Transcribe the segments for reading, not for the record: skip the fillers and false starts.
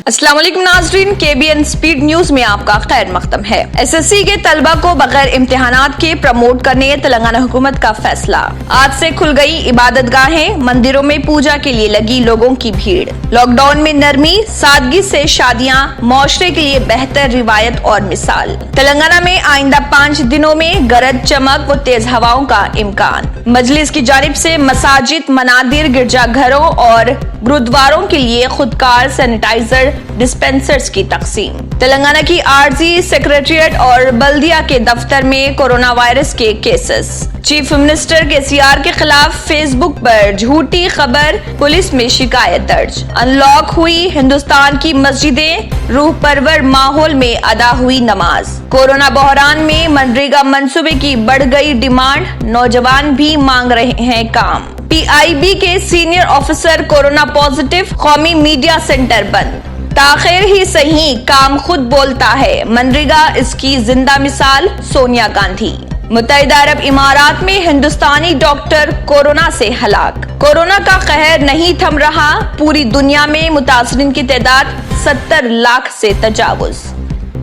अस्सलाम वालेकुम नाज़रीन, KBN स्पीड न्यूज में आपका खैर मकदम है। SSC के तलबा को बगैर इम्तिहानात के प्रमोट करने तेलंगाना हुकूमत का फैसला। आज से खुल गई इबादतगाहें, मंदिरों में पूजा के लिए लगी लोगों की भीड़। लॉकडाउन में नरमी, सादगी से शादियां, मुआशरे के लिए बेहतर रिवायत और मिसाल। तेलंगाना में आइंदा 5 दिनों में गरज चमक व तेज हवाओं का इम्कान। मजलिस की जानिब से मसाजिद, मनादिर, गिरजाघरों और गुरुद्वारों के लिए खुदकार सैनिटाइजर डिस्पेंसर्स की तकसीम। तेलंगाना की आरजी सेक्रेटरिएट और बल्दिया के दफ्तर में कोरोना वायरस के केसेस। चीफ मिनिस्टर KCR के खिलाफ फेसबुक पर झूठी खबर, पुलिस में शिकायत दर्ज। अनलॉक हुई हिंदुस्तान की मस्जिदें, रूह परवर माहौल में अदा हुई नमाज। कोरोना बहरान में मनरेगा मंसूबे की बढ़ गई डिमांड, नौजवान भी मांग रहे हैं काम। PIB के सीनियर ऑफिसर कोरोना पॉजिटिव, कौमी मीडिया सेंटर बंद। ताखिर ही सही, काम खुद बोलता है, मनरेगा इसकी जिंदा मिसाल, सोनिया गांधी। मुत्तहिदा अरब इमारात में हिंदुस्तानी डॉक्टर कोरोना से हलाक। कोरोना का कहर नहीं थम रहा, पूरी दुनिया में मुतासरीन की तादाद 70 लाख से तजावुज।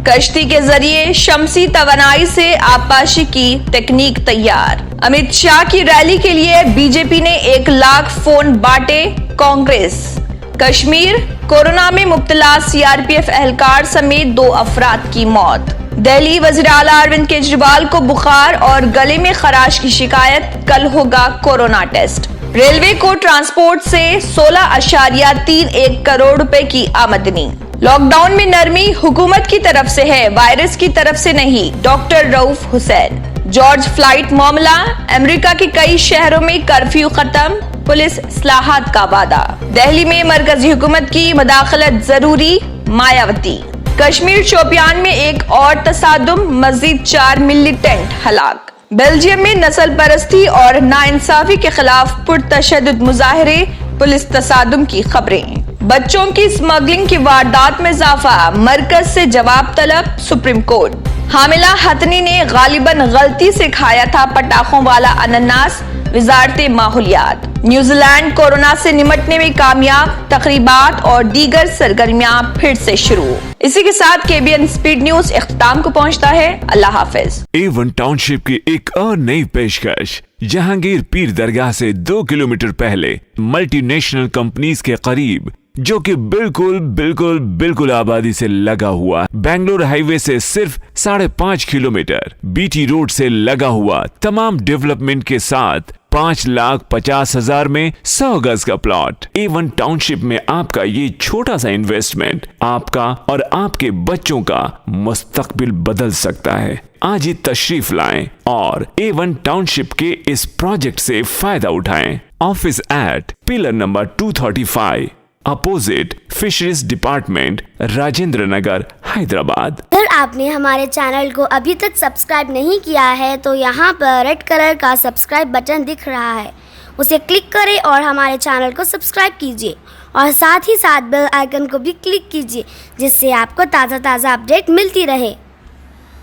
कश्ती के जरिए शमसी तवानाई से आबपाशी की तकनीक तैयार। अमित शाह की रैली के लिए बीजेपी ने 1 लाख फोन बांटे, कांग्रेस। कश्मीर, कोरोना में मुब्तला CRPF एहलकार समेत 2 अफराद की मौत। दिल्ली, वज़ीर आला अरविंद केजरीवाल को बुखार और गले में खराश की शिकायत, कल होगा कोरोना टेस्ट। रेलवे को ट्रांसपोर्ट से 16.31 करोड़ रुपए की आमदनी। लॉकडाउन में नरमी हुकूमत की तरफ से है, वायरस की तरफ से नहीं, doctor Rauf Hussain. George flight मामला, अमेरिका के कई शहरों में कर्फ्यू खत्म, पुलिस इस्लाहात का वादा। दिल्ली में मरकजी हुकूमत की मदाखलत जरूरी, मायावती। कश्मीर शोपियान में एक और तसादुम, मजीद 4 मिलिटेंट हलाक। बेल्जियम में नस्ल परस्ती और नाइंसाफी के खिलाफ पुरतशद्दुद मुजाहरे, पुलिस तसादुम की खबरें। बच्चों की स्मगलिंग की वारदात में इजाफा, मरकज से जवाब तलब, सुप्रीम कोर्ट। हामिला हथनी ने गालिबन गलती से खाया था पटाखों वाला अनानास, वजारत माहौलियात। न्यूजीलैंड कोरोना से निमटने में कामयाब, तकरीबात और दीगर सरगर्मियां फिर से शुरू। इसी के साथ KBN स्पीड न्यूज इख्तिताम को पहुंचता है। अल्लाह हाफिज। A1 टाउनशिप की एक और नई पेशकश, जहांगीर पीर दरगाह से 2 किलोमीटर पहले मल्टीनेशनल कंपनीज के करीब, जो कि बिल्कुल आबादी से लगा हुआ, बेंगलोर हाईवे से सिर्फ 5.5 किलोमीटर, BT रोड से लगा हुआ, तमाम डेवलपमेंट के साथ 5,50,000 में 100 गज का प्लॉट। A1 टाउनशिप में आपका ये छोटा सा इन्वेस्टमेंट आपका और आपके बच्चों का मुस्तकबिल बदल सकता है। आज ही तशरीफ लाएं और A1 टाउनशिप के इस प्रोजेक्ट से फायदा उठाएं। Office at pillar number 235, opposite fisheries department, Rajendra Nagar, Hyderabad. अगर आपने हमारे चैनल को अभी तक सब्सक्राइब नहीं किया है तो यहाँ पर रेड कलर का सब्सक्राइब बटन दिख रहा है, उसे क्लिक करें और हमारे चैनल को सब्सक्राइब कीजिए और साथ ही साथ बेल आइकन को भी क्लिक कीजिए, जिससे आपको ताज़ा अपडेट मिलती रहे।